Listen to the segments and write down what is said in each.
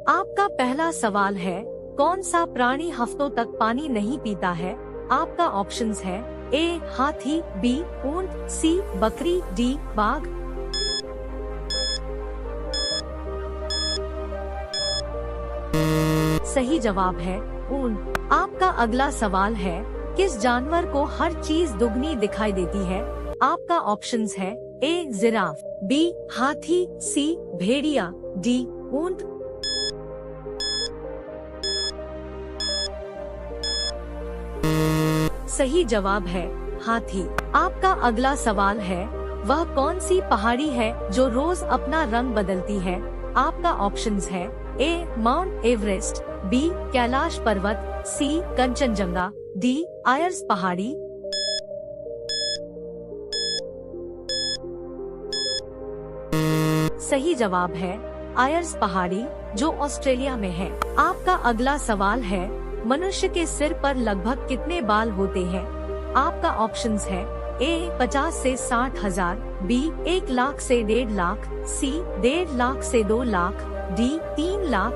आपका पहला सवाल है, कौन सा प्राणी हफ्तों तक पानी नहीं पीता है? आपका ऑप्शंस है ए हाथी, बी ऊंट, सी बकरी, डी बाघ। सही जवाब है ऊंट। आपका अगला सवाल है, किस जानवर को हर चीज दुगनी दिखाई देती है? आपका ऑप्शंस है ए जिराफ, बी हाथी, सी भेड़िया, डी ऊंट। सही जवाब है हाथी। आपका अगला सवाल है, वह कौन सी पहाड़ी है जो रोज अपना रंग बदलती है? आपका ऑप्शंस है ए माउंट एवरेस्ट, बी कैलाश पर्वत, सी कंचनजंगा, डी आयर्स पहाड़ी। सही जवाब है आयर्स पहाड़ी, जो ऑस्ट्रेलिया में है। आपका अगला सवाल है, मनुष्य के सिर पर लगभग कितने बाल होते हैं? आपका ऑप्शंस है ए 50 से 60,000, बी 1 लाख से 1.5 लाख, सी 1.5 लाख से 2 लाख, डी 3 लाख।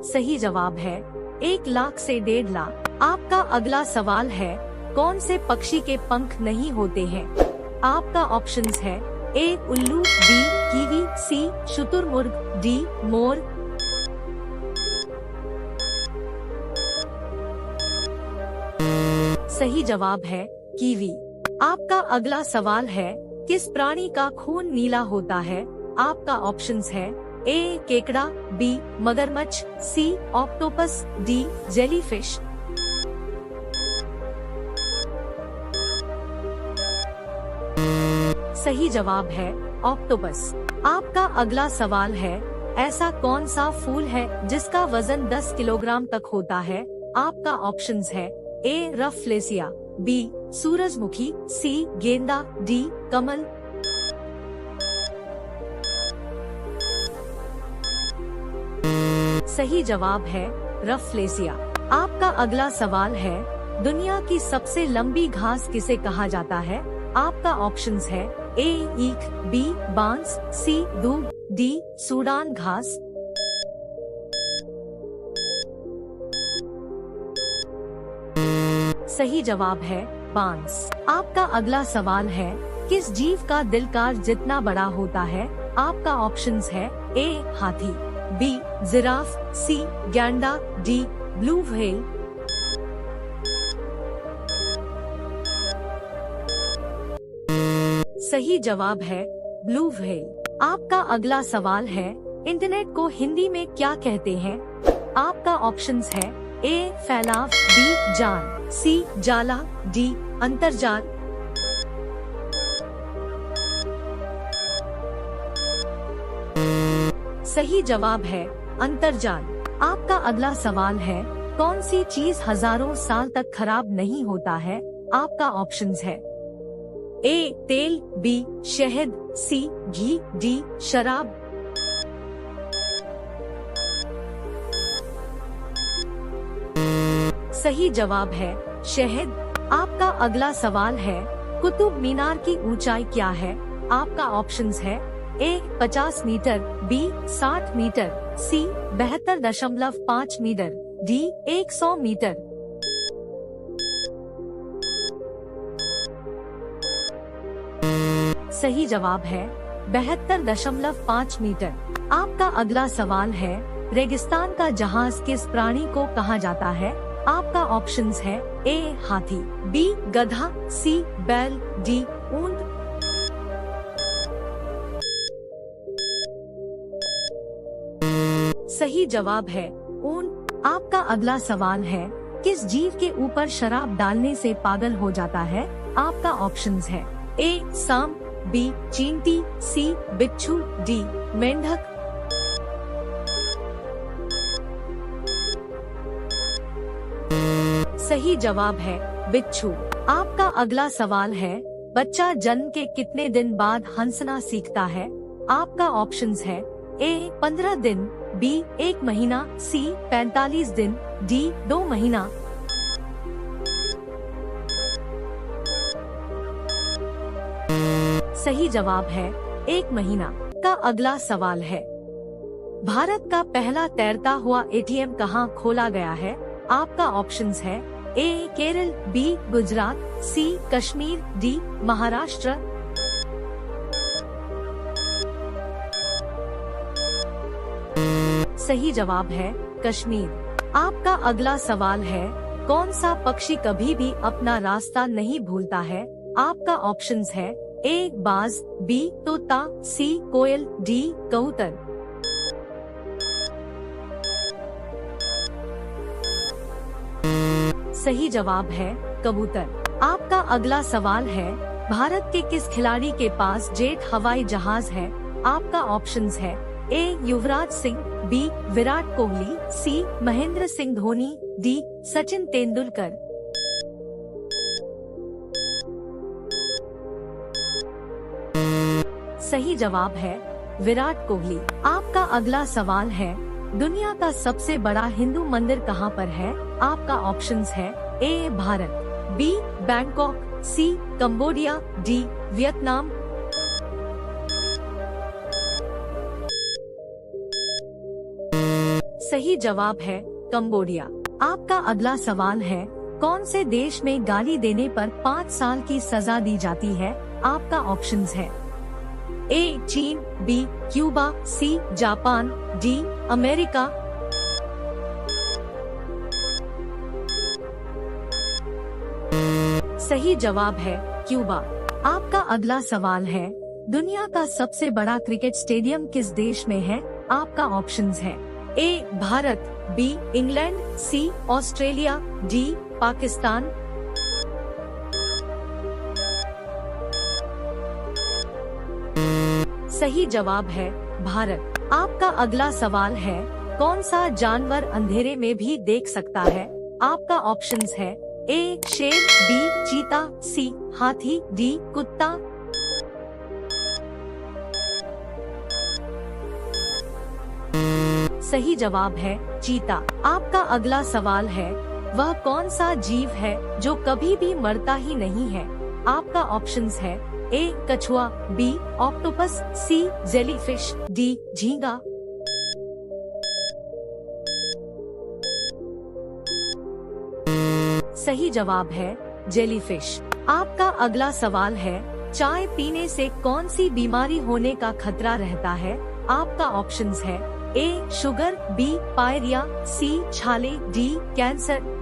सही जवाब है 1 लाख से 1.5 लाख। आपका अगला सवाल है, कौन से पक्षी के पंख नहीं होते हैं? आपका ऑप्शंस है ए उल्लू, बी कीवी, सी शुतुरमुर्ग, डी मोर। सही जवाब है कीवी। आपका अगला सवाल है, किस प्राणी का खून नीला होता है? आपका ऑप्शंस है ए केकड़ा, बी मगरमच्छ, सी ऑक्टोपस, डी जेलीफिश। सही जवाब है ऑक्टोपस। आपका अगला सवाल है, ऐसा कौन सा फूल है जिसका वजन 10 किलोग्राम तक होता है? आपका ऑप्शंस है ए रफलेसिया, बी सूरजमुखी, सी गेंदा, डी कमल। सही जवाब है रफलेसिया। आपका अगला सवाल है, दुनिया की सबसे लंबी घास किसे कहा जाता है? आपका ऑप्शंस है ए ईख, बी बांस, सी दूब, डी सूडान घास। सही जवाब है बांस। आपका अगला सवाल है, किस जीव का दिल कार जितना बड़ा होता है? आपका ऑप्शंस है ए हाथी, बी जिराफ, सी गैंडा, डी ब्लू व्हेल। सही जवाब है ब्लू व्हेल। आपका अगला सवाल है, इंटरनेट को हिंदी में क्या कहते हैं? आपका ऑप्शंस है ए फैलाव, बी जाल, सी जाला, डी अंतर्जाल। सही जवाब है अंतर्जाल। आपका अगला सवाल है, कौन सी चीज हजारों साल तक खराब नहीं होता है? आपका ऑप्शंस है ए तेल, बी शहद, सी घी, डी शराब। सही जवाब है शहद। आपका अगला सवाल है, कुतुब मीनार की ऊंचाई क्या है? आपका ऑप्शंस है ए 50 मीटर, बी 60 मीटर, सी 72.5 मीटर, डी 100 मीटर। सही जवाब है 72.5 मीटर। आपका अगला सवाल है, रेगिस्तान का जहाज किस प्राणी को कहा जाता है? आपका ऑप्शंस है ए हाथी, बी गधा, सी बैल, डी ऊंट। सही जवाब है ऊंट। आपका अगला सवाल है, किस जीव के ऊपर शराब डालने से पागल हो जाता है? आपका ऑप्शंस है ए सांप, बी चींटी, सी बिच्छू, डी मेंढक। सही जवाब है बिच्छू। आपका अगला सवाल है, बच्चा जन्म के कितने दिन बाद हंसना सीखता है? आपका ऑप्शंस है ए 15 दिन, बी 1 महीना, सी 45 दिन, डी 2 महीना। सही जवाब है 1 महीना। का अगला सवाल है, भारत का पहला तैरता हुआ एटीएम कहाँ खोला गया है? आपका ऑप्शंस है ए केरल, बी गुजरात, सी कश्मीर, डी महाराष्ट्र। सही जवाब है कश्मीर। आपका अगला सवाल है, कौन सा पक्षी कभी भी अपना रास्ता नहीं भूलता है? आपका ऑप्शंस है ए बाज, बी तोता, सी कोयल, डी कबूतर। सही जवाब है कबूतर। आपका अगला सवाल है, भारत के किस खिलाड़ी के पास जेट हवाई जहाज है? आपका ऑप्शंस है ए युवराज सिंह, बी विराट कोहली, सी महेंद्र सिंह धोनी, डी सचिन तेंदुलकर। सही जवाब है विराट कोहली। आपका अगला सवाल है, दुनिया का सबसे बड़ा हिंदू मंदिर कहाँ पर है? आपका ऑप्शंस है ए भारत, बी बैंकॉक, सी कंबोडिया, डी वियतनाम। सही जवाब है कंबोडिया। आपका अगला सवाल है, कौन से देश में गाली देने पर 5 साल की सजा दी जाती है? आपका ऑप्शंस है ए चीन, B Cuba, C Japan, D America. सही जवाब है क्यूबा। आपका अगला सवाल है, दुनिया का सबसे बड़ा क्रिकेट स्टेडियम किस देश में है? आपका ऑप्शंस है ए भारत, बी इंग्लैंड, सी ऑस्ट्रेलिया, डी पाकिस्तान। सही जवाब है भारत। आपका अगला सवाल है, कौन सा जानवर अंधेरे में भी देख सकता है? आपका ऑप्शंस है ए शेर, बी चीता, सी हाथी, डी कुत्ता। सही जवाब है चीता। आपका अगला सवाल है, वह कौन सा जीव है जो कभी भी मरता ही नहीं है? आपका ऑप्शंस है ए कछुआ, बी ऑक्टोपस, सी जेलीफिश, डी झींगा। सही जवाब है जेलीफिश। आपका अगला सवाल है, चाय पीने से कौन सी बीमारी होने का खतरा रहता है? आपका ऑप्शंस है ए शुगर, बी पायरिया, सी छाले, डी कैंसर।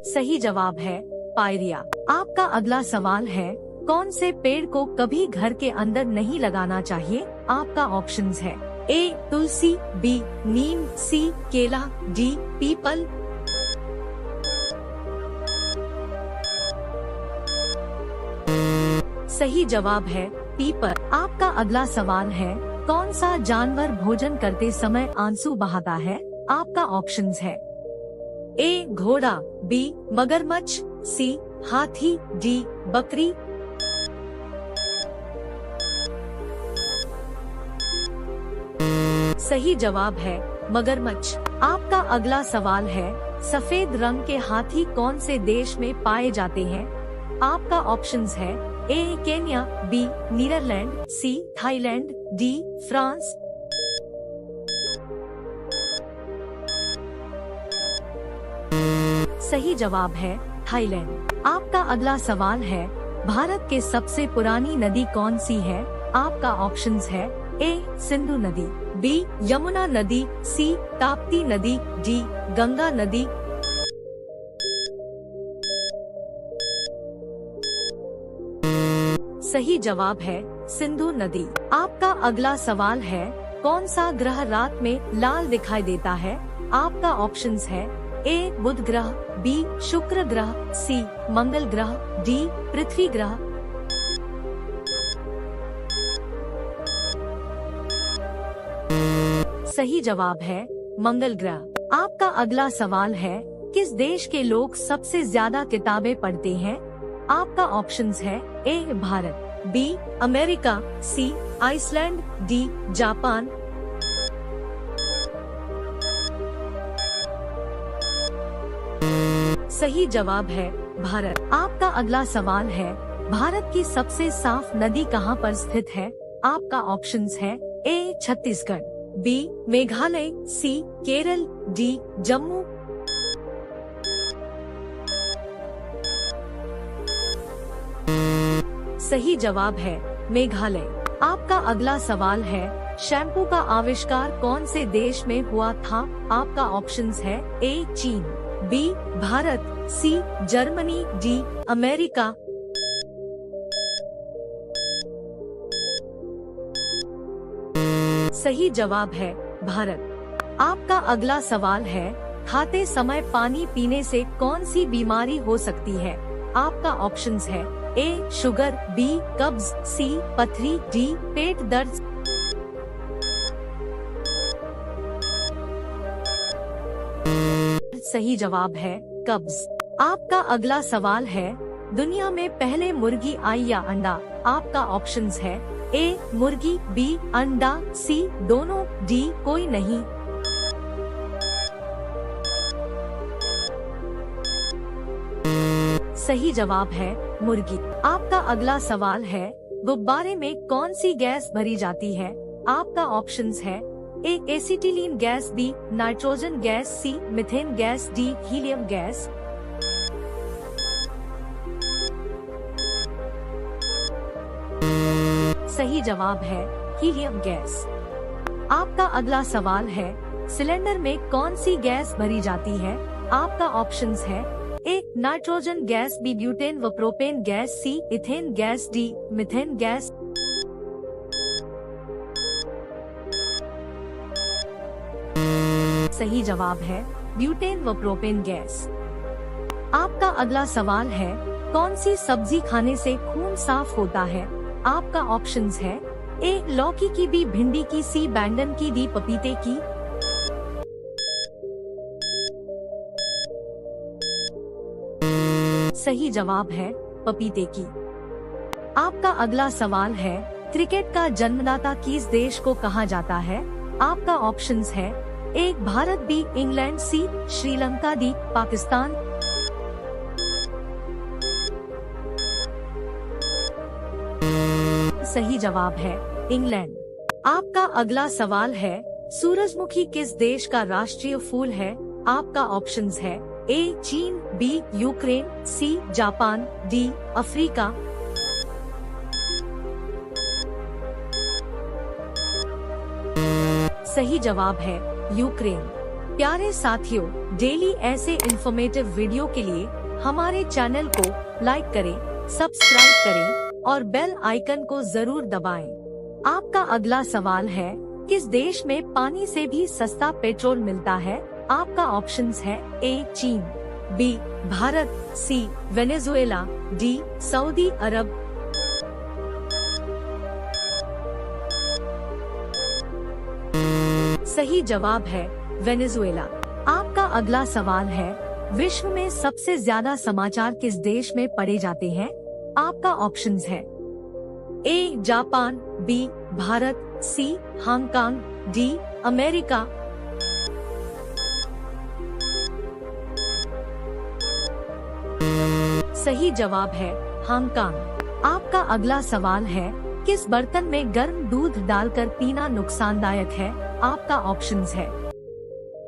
सही जवाब है पायरिया। आपका अगला सवाल है, कौन से पेड़ को कभी घर के अंदर नहीं लगाना चाहिए? आपका ऑप्शंस है ए तुलसी, बी नीम, सी केला, डी पीपल। सही जवाब है पीपल। आपका अगला सवाल है, कौन सा जानवर भोजन करते समय आंसू बहाता है? आपका ऑप्शंस है ए घोड़ा, बी मगरमच्छ, सी हाथी, डी बकरी। सही जवाब है मगरमच्छ। आपका अगला सवाल है, सफेद रंग के हाथी कौन से देश में पाए जाते हैं? आपका ऑप्शंस है A Kenya, B Netherlands, C Thailand, D France. सही जवाब है थाईलैंड। आपका अगला सवाल है, भारत के सबसे पुरानी नदी कौन सी है? आपका ऑप्शंस है ए सिंधु नदी, बी यमुना नदी, सी ताप्ती नदी, डी गंगा नदी। सही जवाब है सिंधु नदी। आपका अगला सवाल है, कौन सा ग्रह रात में लाल दिखाई देता है? आपका ऑप्शंस है ए बुध ग्रह, बी शुक्र ग्रह, सी मंगल ग्रह, डी पृथ्वी ग्रह। सही जवाब है मंगल ग्रह। आपका अगला सवाल है, किस देश के लोग सबसे ज्यादा किताबें पढ़ते हैं? आपका ऑप्शंस है ए भारत, बी अमेरिका, सी आइसलैंड, डी जापान। सही जवाब है भारत। आपका अगला सवाल है, भारत की सबसे साफ नदी कहाँ पर स्थित है? आपका ऑप्शंस है ए छत्तीसगढ़, बी मेघालय, सी केरल, डी जम्मू। सही जवाब है मेघालय। आपका अगला सवाल है, शैम्पू का आविष्कार कौन से देश में हुआ था? आपका ऑप्शंस है ए चीन, B Bharat, C Germany, D America. सही जवाब है भारत। आपका अगला सवाल है, खाते समय पानी पीने से कौन सी बीमारी हो सकती है? आपका ऑप्शंस है ए शुगर, बी कब्ज, सी पथरी, डी पेट दर्द। सही जवाब है कब्ज। आपका अगला सवाल है, दुनिया में पहले मुर्गी आई या अंडा? आपका ऑप्शंस है ए मुर्गी, बी अंडा, सी दोनों, डी कोई नहीं। सही जवाब है मुर्गी। आपका अगला सवाल है, गुब्बारे में कौन सी गैस भरी जाती है? आपका ऑप्शंस है A acetylene gas, B nitrogen gas, C methane gas, D helium gas. सही जवाब है हीलियम गैस। आपका अगला सवाल है, सिलेंडर में कौन सी गैस भरी जाती है? आपका ऑप्शंस है A nitrogen gas, B butane व propane gas, C ethane gas, D methane gas. सही जवाब है ब्यूटेन व प्रोपेन गैस। आपका अगला सवाल है, कौन सी सब्जी खाने से खून साफ होता है? आपका ऑप्शंस है ए लौकी की, बी भिंडी की, सी बैंगन की, डी पपीते की। सही जवाब है पपीते की। आपका अगला सवाल है, क्रिकेट का जन्मदाता किस देश को कहा जाता है? आपका ऑप्शंस है ए भारत, बी इंग्लैंड, सी श्रीलंका, डी पाकिस्तान। सही जवाब है इंग्लैंड। आपका अगला सवाल है, सूरजमुखी किस देश का राष्ट्रीय फूल है? आपका ऑप्शंस है ए चीन, B Ukraine, C Japan, D Africa. सही जवाब है यूक्रेन। प्यारे साथियों, डेली ऐसे इंफॉर्मेटिव वीडियो के लिए हमारे चैनल को लाइक करें, सब्सक्राइब करें और बेल आइकन को जरूर दबाएं। आपका अगला सवाल है, किस देश में पानी से भी सस्ता पेट्रोल मिलता है? आपका ऑप्शंस है ए चीन, बी भारत, सी वेनेजुएला, डी सऊदी अरब। सही जवाब है वेनेजुएला। आपका अगला सवाल है, विश्व में सबसे ज्यादा समाचार किस देश में पढ़े जाते हैं? आपका ऑप्शंस है A Japan, B Bharat, C Hong Kong, D America. सही जवाब है हांगकांग। आपका अगला सवाल है, किस बर्तन में गर्म दूध डालकर पीना नुकसानदायक है? आपका ऑप्शंस है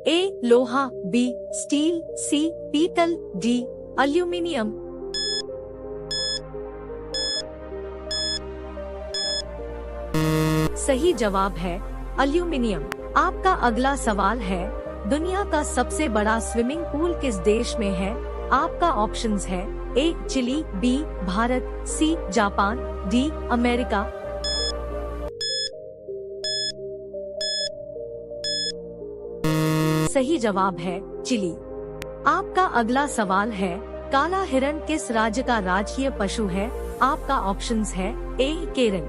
ए लोहा, बी स्टील, सी पीतल, डी एल्यूमिनियम। सही जवाब है एल्यूमिनियम। आपका अगला सवाल है, दुनिया का सबसे बड़ा स्विमिंग पूल किस देश में है? आपका ऑप्शंस है A Chile, B Bharat, C Japan, D America. सही जवाब है चिली। आपका अगला सवाल है, काला हिरण किस राज्य का राजकीय पशु है? आपका ऑप्शंस है ए केरल,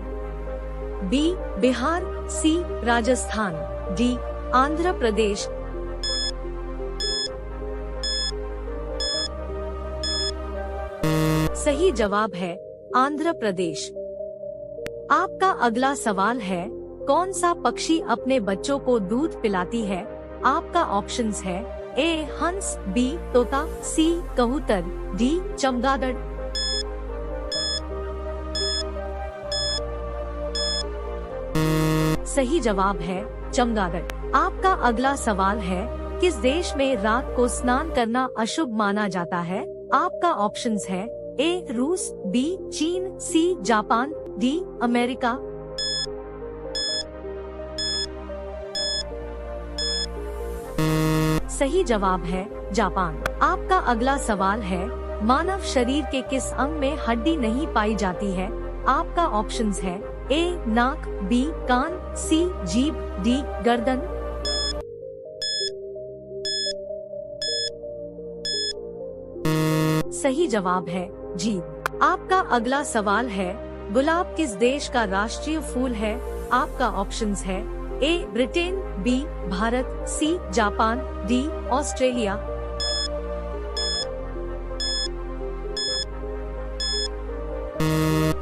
बी बिहार, सी राजस्थान, डी आंध्र प्रदेश। सही जवाब है आंध्र प्रदेश। आपका अगला सवाल है, कौन सा पक्षी अपने बच्चों को दूध पिलाती है? आपका ऑप्शंस है ए हंस, बी तोता, सी कबूतर, डी चमगादड़। सही जवाब है चमगादड़। आपका अगला सवाल है, किस देश में रात को स्नान करना अशुभ माना जाता है? आपका ऑप्शंस है ए रूस, बी चीन, सी जापान, डी अमेरिका। सही जवाब है जापान। आपका अगला सवाल है, मानव शरीर के किस अंग में हड्डी नहीं पाई जाती है? आपका ऑप्शंस है ए नाक, बी कान, सी जीभ, डी गर्दन। सही जवाब है जीभ। आपका अगला सवाल है, गुलाब किस देश का राष्ट्रीय फूल है? आपका ऑप्शंस है A Britain, B Bharat, C Japan, D Australia.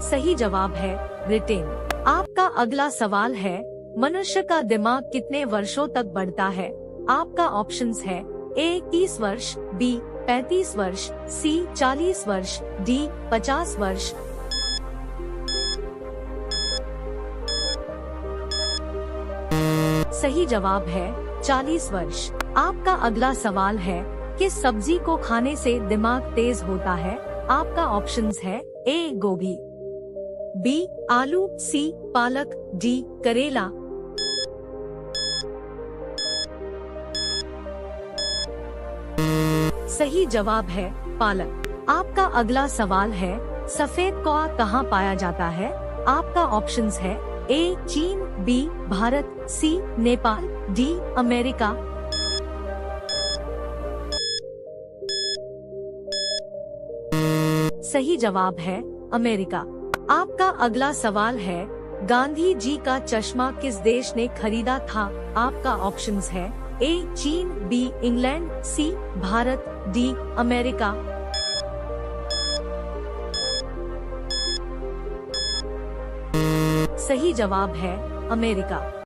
सही जवाब है ब्रिटेन। आपका अगला सवाल है, मनुष्य का दिमाग कितने वर्षों तक बढ़ता है? आपका ऑप्शंस है ए 30 वर्ष, बी 35 वर्ष, सी 40 वर्ष, डी 50 वर्ष। सही जवाब है 40 वर्ष। आपका अगला सवाल है, किस सब्जी को खाने से दिमाग तेज होता है? आपका ऑप्शंस है ए गोभी, बी आलू, सी पालक, डी करेला। सही जवाब है पालक। आपका अगला सवाल है, सफेद कौआ कहाँ पाया जाता है? आपका ऑप्शंस है ए चीन, बी भारत, सी नेपाल, डी अमेरिका। सही जवाब है अमेरिका। आपका अगला सवाल है, गांधी जी का चश्मा किस देश ने खरीदा था? आपका ऑप्शंस है ए चीन, बी इंग्लैंड, सी भारत, डी अमेरिका। सही जवाब है अमेरिका।